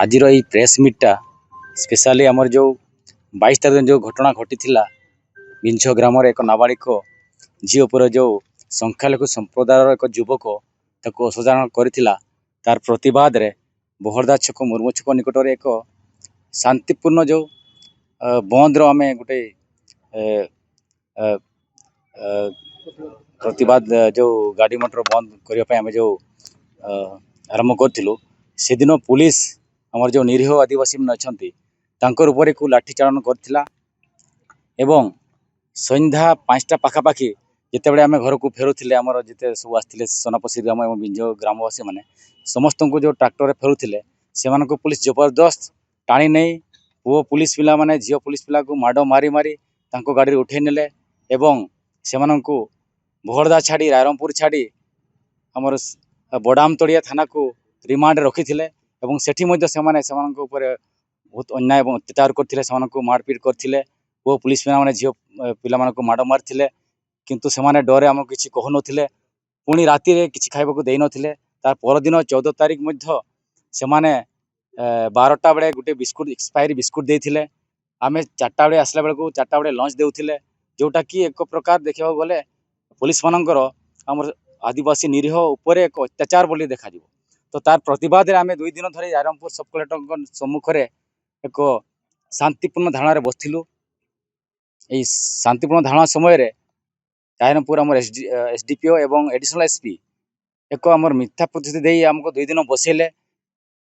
आज press मीटा specially आमर जो 22 तारीख जो घटना घटी विंछ ग्राम एक नाबालिक झील पर जो संख्यालघु संप्रदायर एक युवक ताको असाधारण करथिला तार प्रतिवाद रे बहरदा छक मुर्मू छक निकट में एक शांतिपूर्ण जो बंद रो आमे गोटे प्रतिवाद जो गाड़ी मोटर बंद करने जो आरंभ करूँ से दिन पुलिस आमर जो निरीह आदिवासी मैंने अच्छा ऊपर को लाठीचालन करथिला एवं सन्ध्या 5टा पाखापाखि जितेबाला आम घर को फेरुले आमर जिते सब आसते सोनापसी ग्राम और विंझ ग्रामवासी मैंने समस्त को जो ट्रैक्टर फेरुले से पुलिस जबरदस्त टाणी नहीं पुओ पुलिस पिला माने झील पुलिस पिला को माड़ मारी मारी तांको गाड़ी उठे नेले एवं से बहरदा छाड़ी रायरंगपुर छाड़ी आमर बड़ाम तड़िया थाना को रिमांड रखी थे और सेठी बहुत अन्याय अत्याचार करते मारपीट करते वो पुलिस पिला माने झील पिला माड़ मारी किंतु से डरे आम कि कहून पुणी राति किसी खाइबा दे नथिले तार परदिन 14 तारीख से 12टा बेले गोटे बिस्कुट एक्सपायरी बिस्कुट देते आम 4टा बेले आसला बेलू 4टा बेले लंच देउथिले जोटा कि एक प्रकार देखा गले पुलिस मानकर आमर आदिवासी निरीह उपर एक अत्याचार बोली देखा तो तार प्रतिवाद आम 2 दिन धरी रायरंगपुर सब कलेक्टर सम्मुखें एक शांतिपूर्ण धारणा बसलु। यही शांतिपूर्ण धारणा समय रायरंगपुर आमर एसडीपीओ एवं एडिशनल एसपी एक आमर मिथ्या प्रतिश्रुति दे आमको 2 दिन बसैले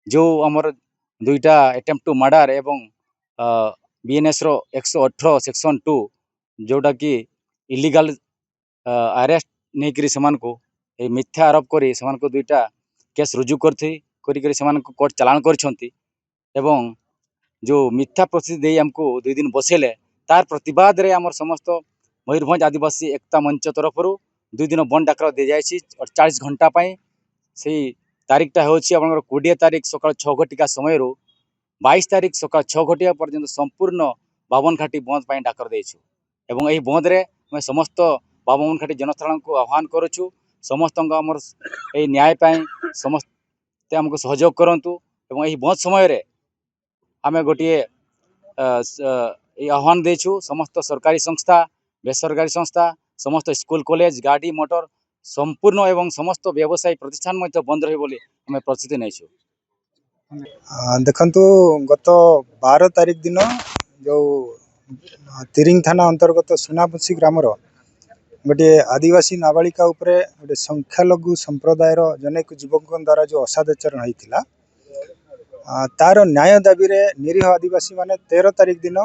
जो आमर 2टा अटेम्प्ट टू मर्डर एवं बीएनएस रो 118 सेक्शन 2 जोटा कि इलीगल अरेस्ट नहीं करी को मिथ्या आरोप करी 2टा केस रुजु करथि कोर्ट चालान करछंती एवं जो मिथ्या प्रतिश्रुति दे हमको 2 दिन बसैले तार प्रतिवाद रे आमर समस्त मयूरभंज आदिवासी एकता मंच तरफ 2 दिन बंद डाकर दि जाइछि 48 घंटा से तारीखटा हो 20 तारीख सकाल 6 घटिका समय 22 तारीख सकाल 6 घटिया पर्यंत संपूर्ण बावन घाटी बंद पर डाकर देछु एवं यही बंद रे मैं समस्त बावन घाटी जनसाधारण को आह्वान करुछु समस्त आमर यही न्याय पाई समस्त आमको सहयोग करंतु एवं यही बंद समय आम गोटे आह्वान देछु समस्त सरकारी संस्था बेसरकारी संस्था समस्त स्कूल कॉलेज गाड़ी मोटर संपूर्ण एवं समस्त व्यवसायी प्रतिष्ठान बंद रही बोली आम प्रस्तुति नहीं देखु गत 12 तारीख दिन जो तिरिंग थाना अंतर्गत सोनापसी ग्रामर गोटे आदिवासी नाबालिका उपरे गोटे संख्यालघु संप्रदायर जनेक युवक द्वारा जो असादाचरण होता तार न्याय दाबी रे निरीह आदिवासी माने 13 तारीख दिन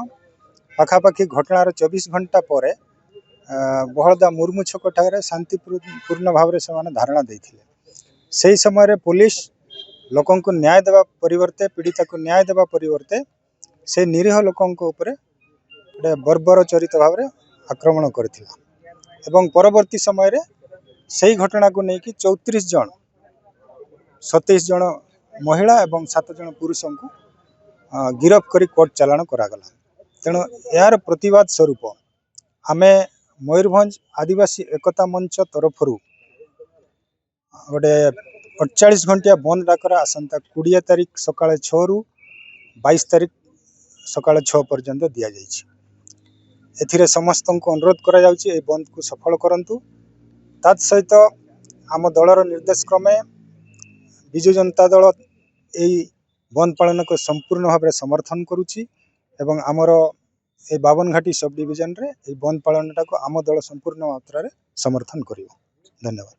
पाखापाखि घटनार 24 घंटा पर बहरदा मुर्मू छक ठारे शांतिपूर्ण भाव से धारणा देते से समय पुलिस लोकों को न्याय देवा परिवर्ते पीड़िता को न्याय देवा परिवर्ते से निरीह लोकों ऊपर गोटे बर्बर चरित भाव में आक्रमण करथिला एवं परवर्ती समय रे सही घटना को लेकिन 34 जन 27 जन महिला एवं 7 जन पुरुषों को गिरफ्त करी कोर्ट चालान करागला तेणु यार प्रतिवाद स्वरूप आमे मयूरभंज आदिवासी एकता मंच तरफ गोटे 48 घंटिया बंद डाकर आसंता 20 तारीख सकाल 6 रु 22 तारीख सकाल 6 पर्यंत दि जाइए समस्त को अनुरोध करा जाउछि ए बंद को सफल करंतु तत् सहित आम दलर निर्देश क्रमे विजु जनता दल यही बंद पालन को संपूर्ण भाव समर्थन करुछि एवं आमर ए 52 घाटी सब डिविजन रे बंद पालन को आम दल संपूर्ण मात्रा रे समर्थन करियो। धन्यवाद।